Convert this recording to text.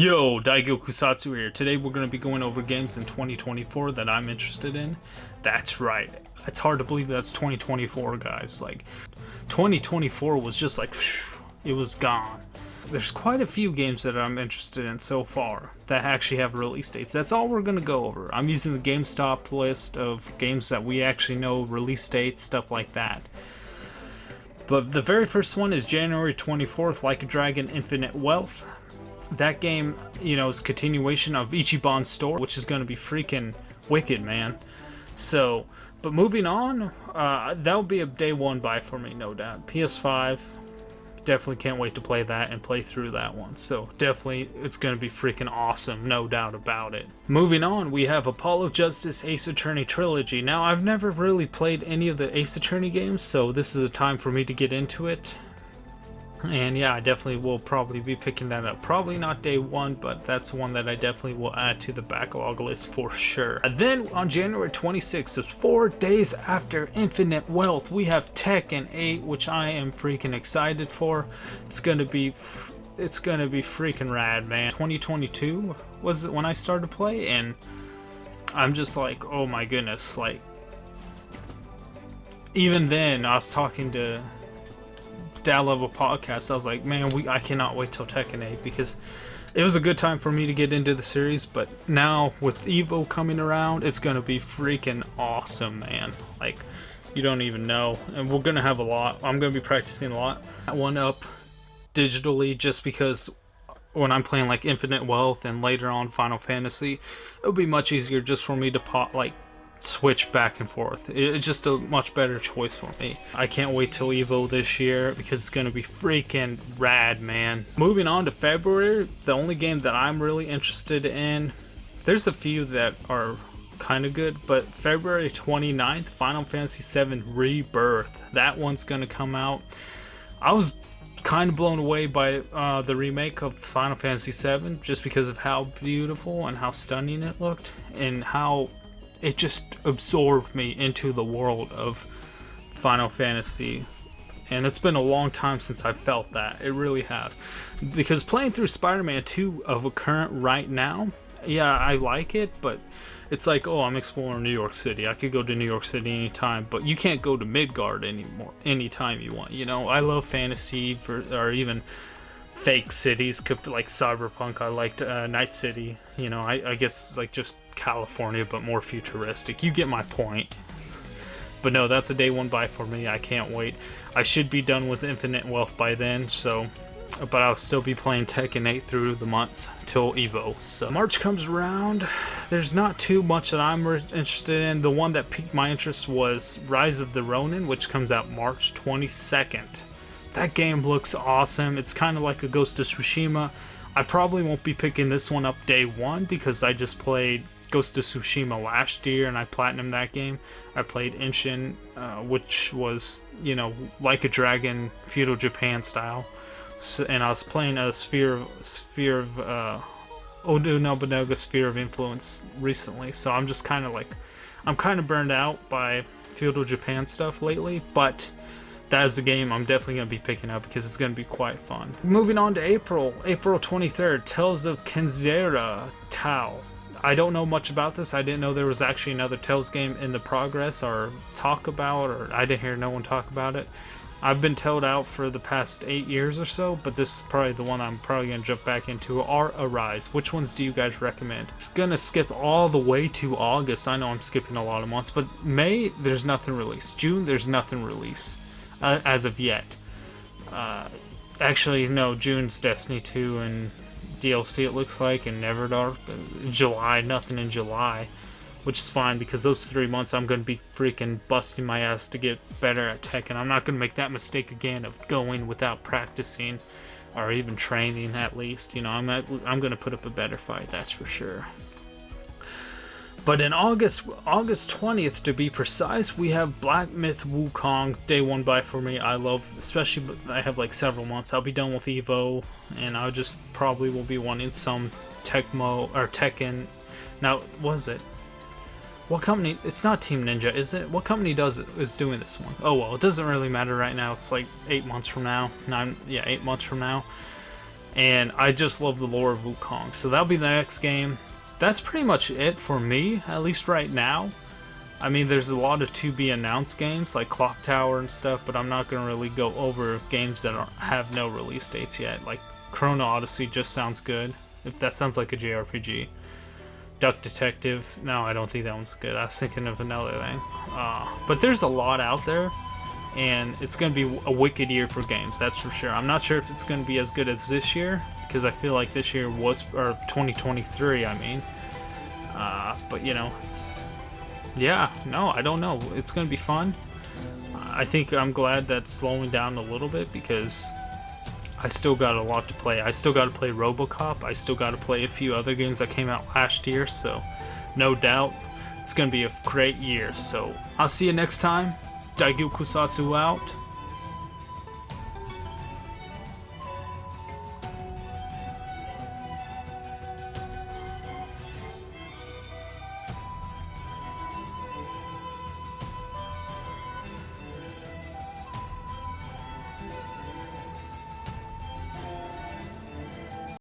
Yo, Daigo Kusatsu here. Today we're going to be going over games in 2024 that I'm interested in. That's right. It's hard to believe that's 2024, guys. Like, 2024 was just like, it was gone. There's quite a few games that I'm interested in so far that actually have release dates. That's all we're going to go over. I'm using the GameStop list of games that we actually know release dates, stuff like that. But the very first one is January 24th, Like a Dragon Infinite Wealth. That game, you know, is a continuation of Ichiban Store, which is going to be freaking wicked, man. So, but moving on, that'll be a day one buy for me, no doubt. PS5, definitely can't wait to play that and play through that one. So, definitely, it's going to be freaking awesome, no doubt about it. Moving on, we have Apollo Justice Ace Attorney Trilogy. Now, I've never really played any of the Ace Attorney games, so this is a time for me to get into it. And yeah, I definitely will probably be picking that up. Probably not day one, but that's one that I definitely will add to the backlog list for sure. And then on January 26th, so 4 days after Infinite Wealth, we have Tekken 8, which I am freaking excited for. It's gonna be freaking rad, man. 2022 was it when I started to play, and I'm just like, oh my goodness, like, even then I was talking to Down Level Podcast, I was like, man, I cannot wait till Tekken 8 because it was a good time for me to get into the series, but now with Evo coming around, it's gonna be freaking awesome, man. Like, you don't even know. And we're gonna have a lot. I'm gonna be practicing a lot. One up digitally just because when I'm playing like Infinite Wealth and later on Final Fantasy, it'll be much easier just for me to switch back and forth. It's just a much better choice for me. I can't wait till Evo this year because it's gonna be freaking rad, man. Moving on to February, the only game that I'm really interested in, there's a few that are kind of good, but February 29th, Final Fantasy VII Rebirth. That one's gonna come out. I was kind of blown away by the remake of Final Fantasy VII just because of how beautiful and how stunning it looked and how it just absorbed me into the world of Final Fantasy. And it's been a long time since I felt that. It really has. Because playing through Spider-Man 2 of a current right now, yeah, I like it, but it's like, oh, I'm exploring New York City. I could go to New York City anytime, but you can't go to Midgard anymore, anytime you want. You know, I love fantasy or even fake cities, like Cyberpunk. I liked Night City. You know, I guess like just California, but more futuristic. You get my point. But no, that's a day one buy for me. I can't wait. I should be done with Infinite Wealth by then, so, but I'll still be playing Tekken 8 through the months till Evo. So March comes around, there's not too much that I'm interested in. The one that piqued my interest was Rise of the Ronin, which comes out March 22nd. That game looks awesome. It's kind of like a Ghost of Tsushima. I probably won't be picking this one up day one because I just played Ghost of Tsushima last year and I platinumed that game. I played Inshin, which was, you know, Like a Dragon, feudal Japan style. So, and I was playing a Oda Nobunaga Sphere of Influence recently. So I'm just kind of like, I'm kind of burned out by feudal Japan stuff lately, but that is the game I'm definitely going to be picking up because it's going to be quite fun. Moving on to April 23rd, Tales of Kenzera Tao. I don't know much about this. I didn't know there was actually another Tales game in the progress or talk about, or I didn't hear no one talk about it. I've been told out for the past 8 years or so, but this is probably the one I'm probably going to jump back into, or Arise. Which ones do you guys recommend? It's going to skip all the way to August. I know I'm skipping a lot of months, but May, there's nothing released. June, there's nothing released. As of yet. Actually, no, June's Destiny 2 and DLC it looks like, and Neverdark. July, nothing in July, which is fine because those 3 months I'm going to be freaking busting my ass to get better at Tekken. I'm not going to make that mistake again of going without practicing or even training at least. You know, I'm going to put up a better fight, that's for sure. But in August 20th to be precise, we have Black Myth Wukong, day one buy for me. I love, especially I have like several months. I'll be done with Evo, and I just probably will be wanting some Tecmo or Tekken. Now, was it? What company? It's not Team Ninja, is it? What company is doing this one? Oh well, it doesn't really matter right now. It's like 8 months from now. 8 months from now. and I just love the lore of Wukong. So that'll be the next game. That's pretty much it for me, at least right now. I mean, there's a lot of to be announced games like Clock Tower and stuff, but I'm not going to really go over games that have no release dates yet. Like Chrono Odyssey just sounds good, if that sounds like a JRPG. Duck Detective, no, I don't think that one's good. I was thinking of another thing. But there's a lot out there, and it's going to be a wicked year for games, that's for sure. I'm not sure if it's going to be as good as this year, because I feel like this year was, or 2023, I mean. But, you know, yeah, no, I don't know. It's going to be fun. I think I'm glad that's slowing down a little bit, because I still got a lot to play. I still got to play RoboCop. I still got to play a few other games that came out last year, so no doubt it's going to be a great year. So I'll see you next time. Daigyu Kusatsu out.